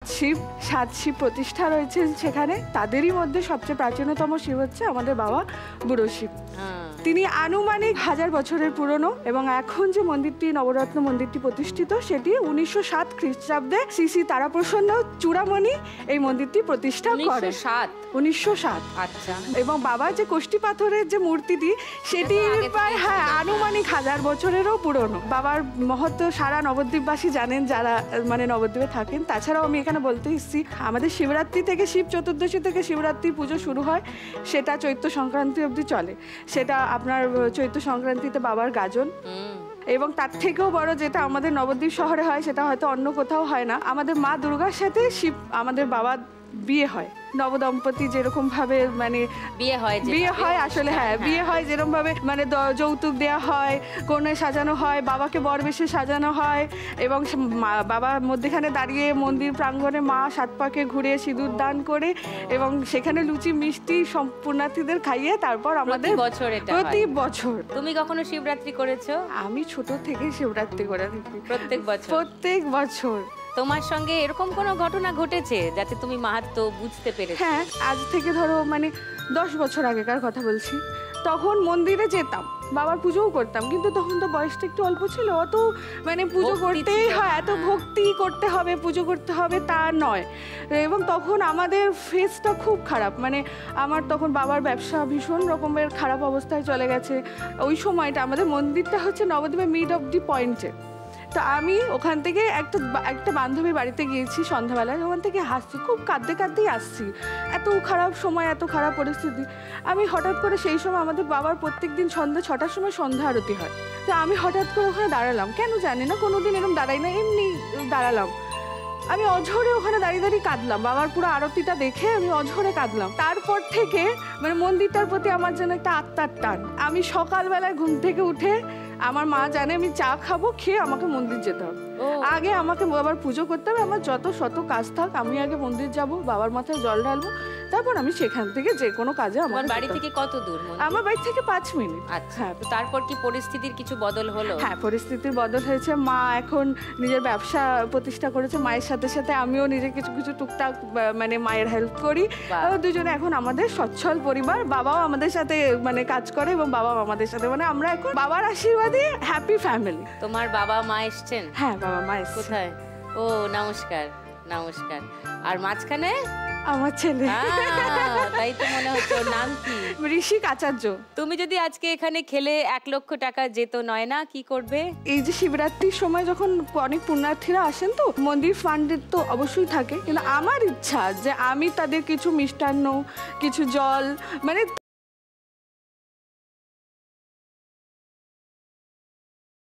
শিব 7 শিব প্রতিষ্ঠা রয়েছে সেখানে। তাদেরই মধ্যে সবচেয়ে প্রাচীনতম শিব হচ্ছে আমাদের বাবা বুড়ো শিব। তিনি আনুমানিক 1000 বছরের পুরনো এবং এখন যে মন্দিরটি নবরত্ন মন্দিরটি প্রতিষ্ঠিত সেটি 1907 খ্রিস্টাব্দে শ্রী শ্রী তারাপ্রসন্ন চূড়ামণি এই মন্দিরটি প্রতিষ্ঠা করে। 1907। আচ্ছা। এবং বাবার যে কোষ্ঠী পাথরের যে মূর্তিটি সেটি প্রায় আনুমানিক 1000 বছরেরও পুরনো। বাবার মহত্ব সারা নবদ্বীপবাসী জানেন যারা মানে নবদ্বীপে থাকেন। তাছাড়াও আমি এখানে বলতে এসেছি আমাদের শিবরাত্রি থেকে শিব চতুর্দশী থেকে শিবরাত্রির পুজো শুরু হয়, সেটা চৈত্র সংক্রান্তি অবধি চলে। সেটা আপনার চৈত্র সংক্রান্তিতে বাবার গাজন, এবং তার থেকেও বড় যেটা আমাদের নবদ্বীপ শহরে হয় সেটা হয়তো অন্য কোথাও হয় না, আমাদের মা দুর্গার সাথে শিব আমাদের বাবা বিয়ে হয়। নবদম্পতি যেরকম ভাবে মানে বিয়ে হয় আসলে বিয়ে হয় যেরকম ভাবে মানে যৌতুক দেওয়া হয়, কনে সাজানো হয়, বাবাকে বর বেশে সাজানো হয় এবং বাবা মধ্যেখানে দাঁড়িয়ে মন্দির প্রাঙ্গণে মা 7 পাকে ঘুরে সিঁদুর দান করে এবং সেখানে লুচি মিষ্টি সম্পূর্ণার্থীদের খাইয়ে তারপর আমাদের প্রতি বছর। তুমি কখনো শিবরাত্রি করেছো? আমি ছোট থেকে শিবরাত্রি করে থাকি প্রত্যেক বছর। তোমার সঙ্গে এরকম কোনো ঘটনা ঘটেছে যাতে তুমি মাহাত্ম্য বুঝতে পেরেছো? হ্যাঁ, আজ থেকে ধরো মানে 10 বছর আগেকার কথা বলছি। তখন মন্দিরে যেতাম, বাবার পুজোও করতাম, কিন্তু তখন তো বয়সটা একটু অল্প ছিল, অত মানে পুজো করতেই হয়, এত ভক্তি করতে হবে, পুজো করতে হবে তা নয়। এবং তখন আমাদের ফেসটা খুব খারাপ, মানে আমার তখন বাবার ব্যবসা ভীষণ রকমের খারাপ অবস্থায় চলে গেছে। ওই সময়টা আমাদের মন্দিরটা হচ্ছে নবদ্বীপের মিড অফ দি পয়েন্টে। তো আমি ওখান থেকে একটা বান্ধবীর বাড়িতে গিয়েছি সন্ধ্যাবেলায়, ওখান থেকে হাসছি, খুব কাঁদতেই আসছি, এত খারাপ সময়, এত খারাপ পরিস্থিতি। আমি হঠাৎ করে সেই সময় আমাদের বাবার প্রত্যেক দিন সন্ধ্যা 6টার সময় সন্ধ্যা আরতি হয়। তো আমি হঠাৎ করে ওখানে দাঁড়ালাম, কেন জানি না, কোনোদিন এরকম দাঁড়াই না, এমনি দাঁড়ালাম। আমি অঝরে ওখানে দাঁড়িয়ে কাঁদলাম, বাবার পুরো আরতিটা দেখে আমি অঝরে কাঁদলাম। তারপর থেকে মানে মন্দিরটার প্রতি আমার যেন একটা আত্মার টান। আমি সকালবেলায় ঘুম থেকে উঠে আমার মা জানে আমি চা খাবো, খেয়ে আমাকে মন্দির যেতে হবে। আগে আমাকে বাবার পুজো করতে হবে, আমার যত শত কাজ থাক আমি আগে মন্দির যাব, বাবার মাথায় জল ঢালবো, তারপর আমি সেখান থেকে যে কোনো কাজে। আমার বাড়ি থেকে কত দূর? আমার বাড়ি থেকে 5 মিনিট। আচ্ছা, তারপর কি পরিস্থিতির কিছু বদল হলো? হ্যাঁ, পরিস্থিতির বদল হয়েছে। মা এখন নিজের ব্যবসা প্রতিষ্ঠা করেছে, মায়ের সাথে সাথে আমিও নিজে কিছু কিছু টুকটাক মানে মায়ের হেল্প করি। দুজনে এখন আমাদের সচ্ছল পরিবার, বাবাও আমাদের সাথে মানে কাজ করে এবং বাবাও আমাদের সাথে, মানে আমরা এখন বাবার আশীর্বাদে হ্যাপি ফ্যামিলি। তোমার বাবা মা এসছেন? হ্যাঁ, বাবা মা এসছেন। কোথায়? ও নমস্কার। নমস্কার। আর মাঝখানে আমার ছেলে। তাই তো মনে হচ্ছে। ওর নাম কি? ঋষিক আচার্য। তুমি যদি আজকে এখানে খেলে 1 লক্ষ টাকা যেত, নয় না, কি করবে? এই যে শিবরাত্রির সময় যখন অনেক পুণ্যার্থীরা আসেন তো মন্দির ফান্ডের তো অবশ্যই থাকে, কিন্তু আমার ইচ্ছা যে আমি তাদের কিছু মিষ্টান্ন, কিছু জল মানে